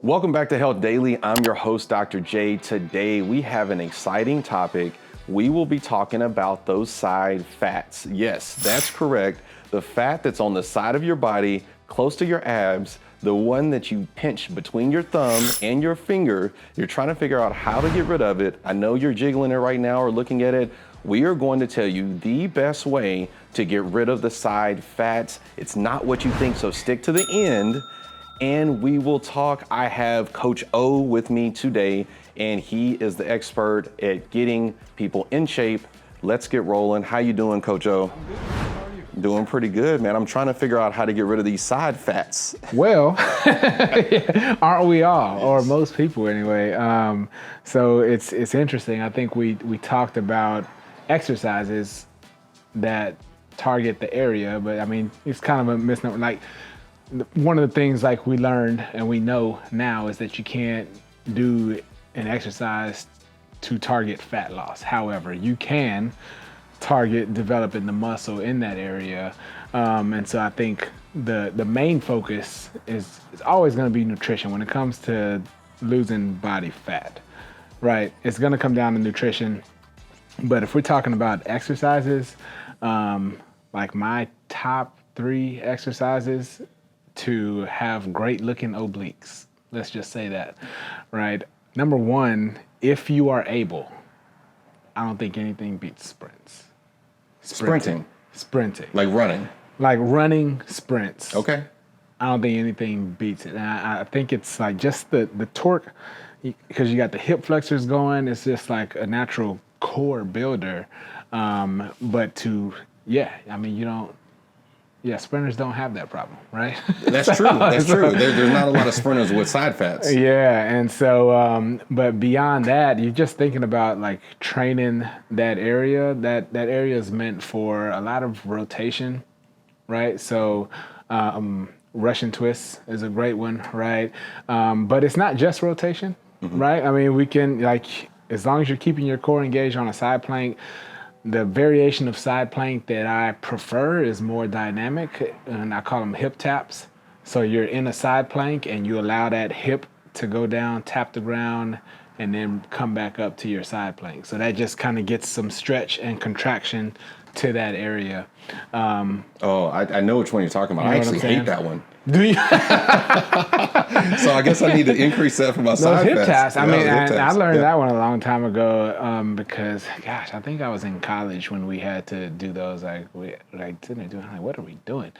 Welcome back to Health Daily. I'm your host, Dr. J. Today, we have an exciting topic. We will be talking about those side fats. Yes, that's correct. The fat that's on the side of your body, close to your abs, the one that you pinch between your thumb and your finger. You're trying to figure out how to get rid of it. I know you're jiggling it right now or looking at it. We are going to tell you the best way to get rid of the side fats. It's not what you think, so stick to the end. And we will talk. I have Coach O with me today, and he is the expert at getting people in shape. Let's get rolling. How you doing, Coach O? I'm good. How are you? Doing pretty good, man. I'm trying to figure out how to get rid of these side fats. Well, aren't we all, or most people anyway? So it's interesting. I think we talked about exercises that target the area, but I mean, it's kind of a misnomer. Like, one of the things like we learned and we know now is that you can't do an exercise to target fat loss. However, you can target developing the muscle in that area. And so I think the main focus is always going to be nutrition when it comes to losing body fat, right? It's going to come down to nutrition. But if we're talking about exercises, like my top 3 exercises to have great looking obliques. Let's just say that, right? Number 1, if you are able, I don't think anything beats sprints. Sprinting? Like running? Like running sprints. Okay. I don't think anything beats it. And I think it's like just the torque, because you got the hip flexors going, it's just like a natural core builder. Sprinters don't have that problem, right? That's true. That's true. There's not a lot of sprinters with side fats. Yeah, and so, but beyond that, you're just thinking about like training that area. That area is meant for a lot of rotation, right? So, Russian twists is a great one, right? But it's not just rotation, right? I mean, we can, like, as long as you're keeping your core engaged on a side plank. The variation of side plank that I prefer is more dynamic, and I call them hip taps. So you're in a side plank and you allow that hip to go down, tap the ground, and then come back up to your side plank. So that just kind of gets some stretch and contraction to that area. I know which one you're talking about. You know I actually hate that one. Do you? So I guess I need to increase that for my side hip fats. taps. I mean, I learned that one a long time ago because, gosh, I think I was in college when we had to do those. Sitting there doing, like, what are we doing?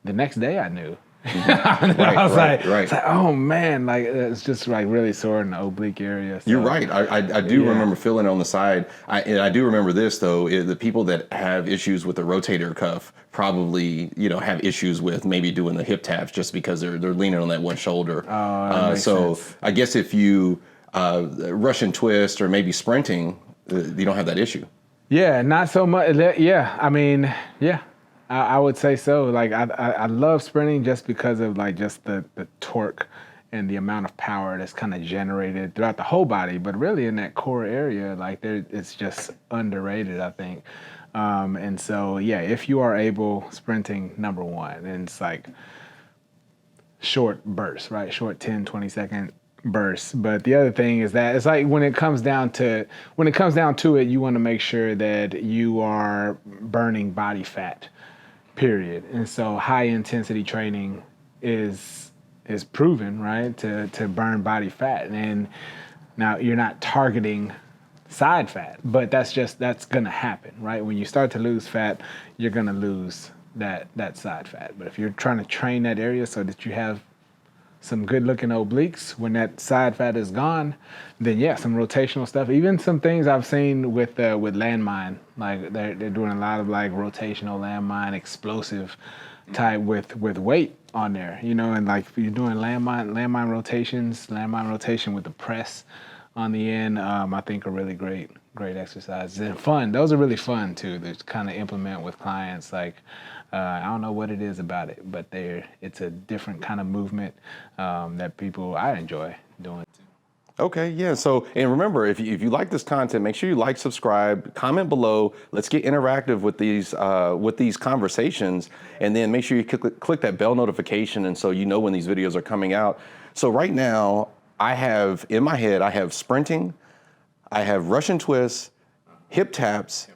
The next day I knew. I was like, oh man, like it's just like really sore in the oblique area. So, you're right. I do remember feeling it on the side. I do remember this though. The people that have issues with the rotator cuff probably have issues with maybe doing the hip taps just because they're leaning on that one shoulder. So sense. I guess if you Russian twist or maybe sprinting, you don't have that issue. Yeah, not so much. Yeah, I mean, yeah. I would say so. Like I love sprinting just because of like just the torque and the amount of power that's kind of generated throughout the whole body, but really in that core area, like it's just underrated, I think. And so, yeah, if you are able, sprinting, number 1, and it's like short bursts, right? Short 10, 20-second bursts. But the other thing is that it's like when it comes down to it, you want to make sure that you are burning body fat. Period. And so high intensity training is proven, right, to burn body fat. And now you're not targeting side fat, but that's going to happen, right? When you start to lose fat, you're going to lose that side fat. But if you're trying to train that area so that you have some good looking obliques when that side fat is gone, then yeah, some rotational stuff. Even some things I've seen with landmine, like they're doing a lot of like rotational landmine, explosive type with weight on there, and like if you're doing landmine rotation with the press on the end, I think are really great exercises and fun. Those are really fun too, to kind of implement with clients. Like, I don't know what it is about it, but it's a different kind of movement that I enjoy doing too. Okay, yeah. So, and remember, if you like this content, make sure you like, subscribe, comment below. Let's get interactive with these conversations, and then make sure you click that bell notification, and so you know when these videos are coming out. So right now, I have in my head, I have sprinting, I have Russian twists, hip taps,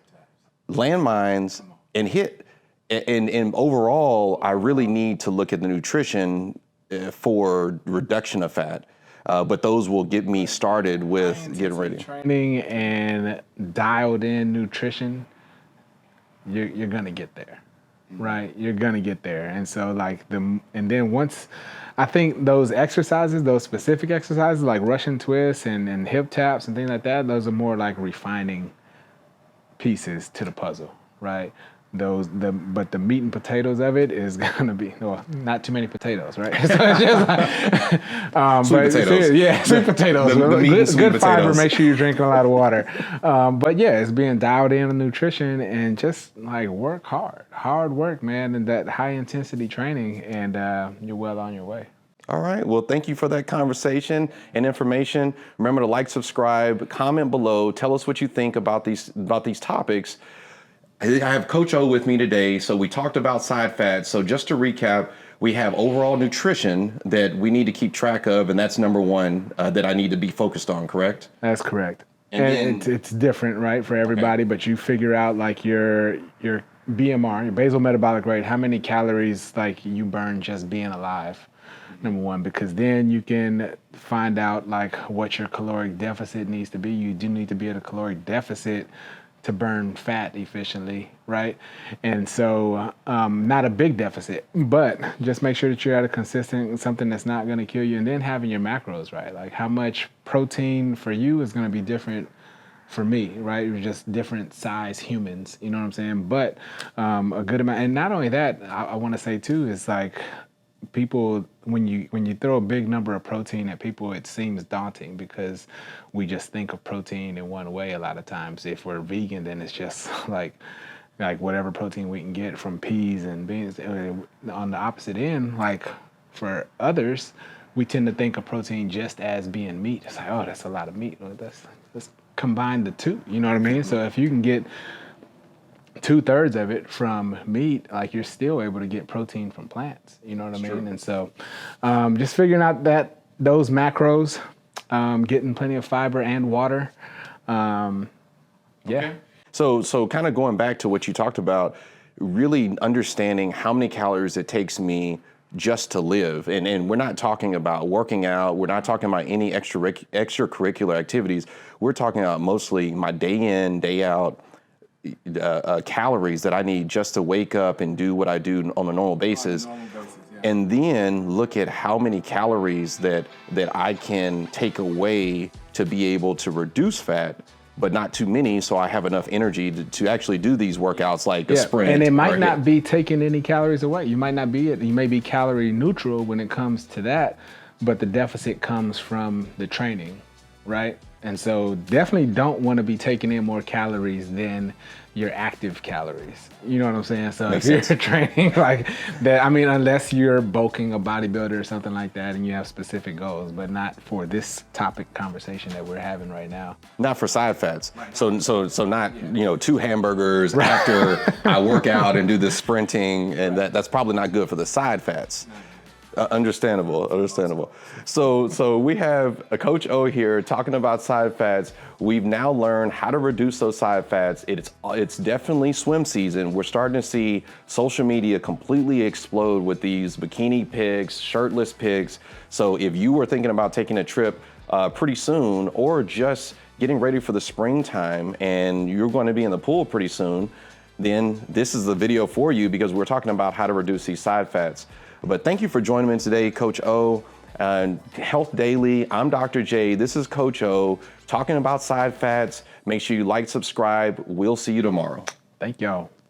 landmines, and hit. And overall, I really need to look at the nutrition for reduction of fat. But those will get me started with getting ready. Training and dialed in nutrition, you're gonna get there, right? You're gonna get there. And so and then once, I think those exercises, those specific exercises like Russian twists and hip taps and things like that, those are more like refining pieces to the puzzle, right? But the meat and potatoes of it is gonna be, well, not too many potatoes, right? So it's just like, sweet potatoes. Yeah, sweet potatoes. The meat and sweet good fiber. potatoes. Make sure you're drinking a lot of water. But yeah, it's being dialed in on nutrition and just like work hard work, man, and that high intensity training, and you're well on your way. All right. Well, thank you for that conversation and information. Remember to like, subscribe, comment below. Tell us what you think about these topics. I have Coach O with me today. So we talked about side fats. So just to recap, we have overall nutrition that we need to keep track of, and that's number one that I need to be focused on, correct? That's correct. And And it's different, right, for everybody, but you figure out like your BMR, your basal metabolic rate, how many calories like you burn just being alive, number one, because then you can find out like what your caloric deficit needs to be. You do need to be at a caloric deficit to burn fat efficiently, right? And so not a big deficit, but just make sure that you're at a consistent, something that's not gonna kill you, and then having your macros right. Like how much protein for you is gonna be different for me, right? We're just different size humans, you know what I'm saying? But a good amount, and not only that, I wanna say too, is like, people, when you throw a big number of protein at people, it seems daunting because we just think of protein in one way a lot of times. If we're vegan, then it's just like whatever protein we can get from peas and beans. On the opposite end, like for others, we tend to think of protein just as being meat. It's like, oh, that's a lot of meat. Well, let's combine the two, you know what I mean? So if you can get 2/3 of it from meat, like you're still able to get protein from plants, you know what I mean? True. And so just figuring out those macros, getting plenty of fiber and water. Yeah. Okay. So kind of going back to what you talked about, really understanding how many calories it takes me just to live. And we're not talking about working out. We're not talking about any extracurricular activities. We're talking about mostly my day in, day out, calories that I need just to wake up and do what I do on a normal basis. And then look at how many calories that I can take away to be able to reduce fat, but not too many, so I have enough energy to actually do these workouts like a sprint. And it might not be taking any calories away. You might not be you may be calorie neutral when it comes to that, but the deficit comes from the training, right? And so definitely don't want to be taking in more calories than your active calories. You know what I'm saying? So if you're training like that, I mean, unless you're bulking a bodybuilder or something like that and you have specific goals, but not for this topic conversation that we're having right now. Not for side fats. So not, 2 hamburgers after I work out and do the sprinting, and that's probably not good for the side fats. Understandable. So we have a Coach O here talking about side fats. We've now learned how to reduce those side fats. It's definitely swim season. We're starting to see social media completely explode with these bikini pics, shirtless pics. So if you were thinking about taking a trip pretty soon, or just getting ready for the springtime and you're going to be in the pool pretty soon, then this is the video for you, because we're talking about how to reduce these side fats. But thank you for joining me today, Coach O. Health Daily, I'm Dr. J. This is Coach O talking about side fats. Make sure you like, subscribe. We'll see you tomorrow. Thank y'all.